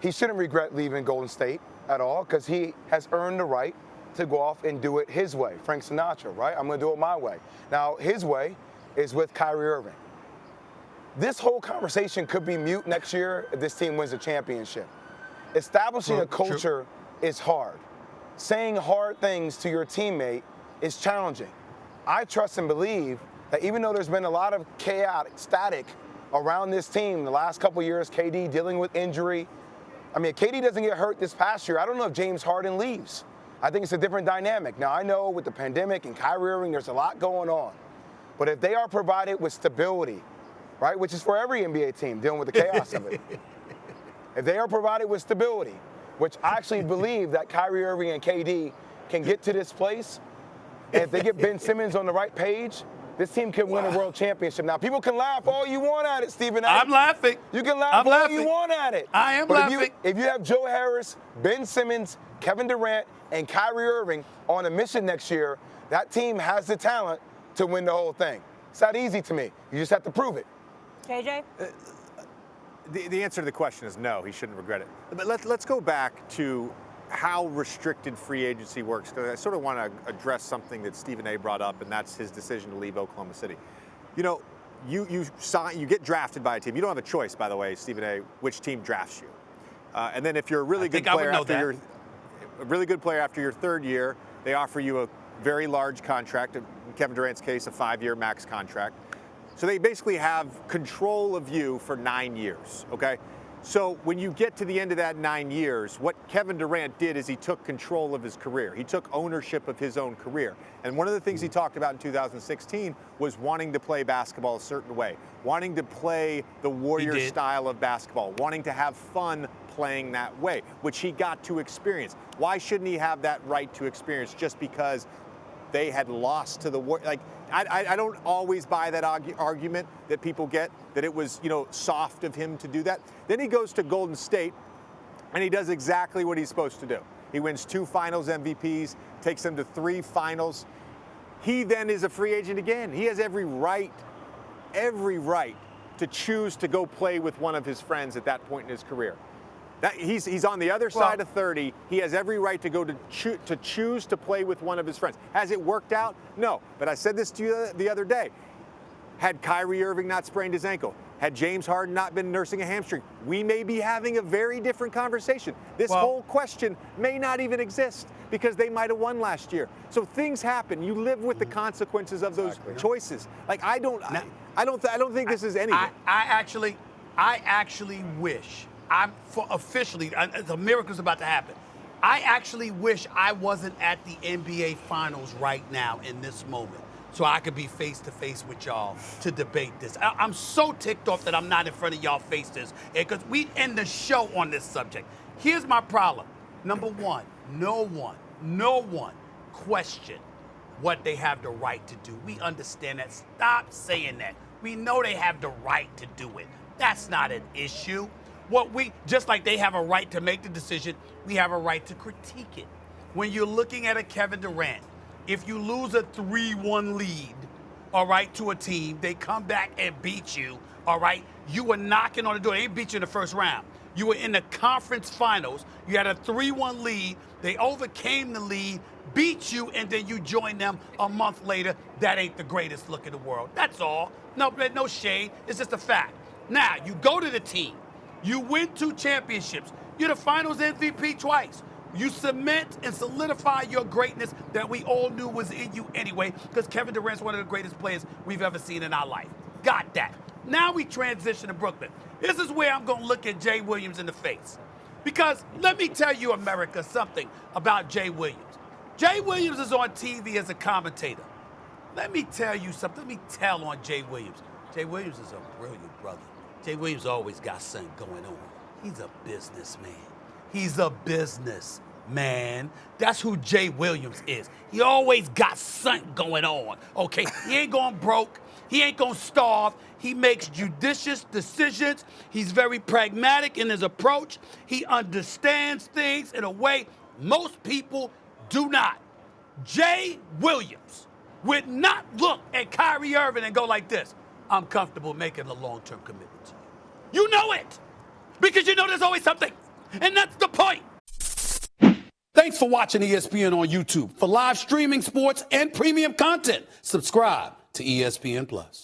he shouldn't regret leaving Golden State at all because he has earned the right to go off and do it his way. Frank Sinatra, right? I'm going to do it my way. Now, his way is with Kyrie Irving. This whole conversation could be mute next year if this team wins a championship. Establishing a culture is hard. Saying hard things to your teammate is challenging. I trust and believe that even though there's been a lot of chaotic, static around this team the last couple of years, KD dealing with injury. I mean, if KD doesn't get hurt this past year, I don't know if James Harden leaves. I think it's a different dynamic. Now, I know with the pandemic and Kyrie Irving, there's a lot going on. But if they are provided with stability, right, which is for every NBA team dealing with the chaos of it, if they are provided with stability, which I actually believe that Kyrie Irving and KD can get to this place, and if they get Ben Simmons on the right page, this team can win a world championship. Now, people can laugh all you want at it, Stephen A. I'm laughing. You can laugh all you want at it. I am but laughing. If you have Joe Harris, Ben Simmons, Kevin Durant, and Kyrie Irving on a mission next year, that team has the talent to win the whole thing. It's that easy to me. You just have to prove it. JJ? The answer to the question is no, he shouldn't regret it. But let's go back to how restricted free agency works. I sort of want to address something that Stephen A. brought up, and that's his decision to leave Oklahoma City. You know, you get drafted by a team. You don't have a choice, by the way, Stephen A., which team drafts you. And then if you're a really good player after your third year, they offer you a very large contract. In Kevin Durant's case, a 5-year max contract. So they basically have control of you for 9 years, okay? So when you get to the end of that 9 years, what Kevin Durant did is he took control of his career. He took ownership of his own career. And one of the things he talked about in 2016 was wanting to play basketball a certain way, wanting to play the Warrior style of basketball, wanting to have fun playing that way, which he got to experience. Why shouldn't he have that right to experience just because they had lost to the Warriors? Like, I don't always buy that argument that people get, that it was, you know, soft of him to do that. Then he goes to Golden State, and he does exactly what he's supposed to do. He wins 2 finals MVPs, takes them to 3 finals. He then is a free agent again. He has every right to choose to go play with one of his friends at that point in his career. He's on the other side of 30. He has every right to go to choose to play with one of his friends. Has it worked out? No. But I said this to you the other day. Had Kyrie Irving not sprained his ankle, had James Harden not been nursing a hamstring, we may be having a very different conversation. This whole question may not even exist because they might have won last year. So things happen. You live with the consequences of those choices. Like I don't think this is anything. I actually wish. The miracle's about to happen. I actually wish I wasn't at the NBA Finals right now in this moment so I could be face-to-face with y'all to debate this. I'm so ticked off that I'm not in front of y'all faces because we end the show on this subject. Here's my problem. Number one, no one question what they have the right to do. We understand that. Stop saying that. We know they have the right to do it. That's not an issue. Just like they have a right to make the decision, we have a right to critique it. When you're looking at a Kevin Durant, if you lose a 3-1 lead, all right, to a team, they come back and beat you, all right, you were knocking on the door. They didn't beat you in the first round. You were in the conference finals. You had a 3-1 lead. They overcame the lead, beat you, and then you joined them a month later. That ain't the greatest look in the world. That's all. No shade. It's just a fact. Now, you go to the team. You win 2 championships. You're the finals MVP twice. You cement and solidify your greatness that we all knew was in you anyway, because Kevin Durant's one of the greatest players we've ever seen in our life. Got that. Now we transition to Brooklyn. This is where I'm going to look at Jay Williams in the face. Because let me tell you, America, something about Jay Williams. Jay Williams is on TV as a commentator. Let me tell you something. Let me tell on Jay Williams. Jay Williams is a brilliant brother. Jay Williams always got something going on. He's a businessman. He's a businessman. That's who Jay Williams is. He always got something going on, okay? He ain't going broke. He ain't going to starve. He makes judicious decisions. He's very pragmatic in his approach. He understands things in a way most people do not. Jay Williams would not look at Kyrie Irving and go like this: I'm comfortable making a long-term commitment to you. You know it, because you know there's always something. And that's the point. Thanks for watching ESPN on YouTube. For live streaming sports and premium content, subscribe to ESPN Plus.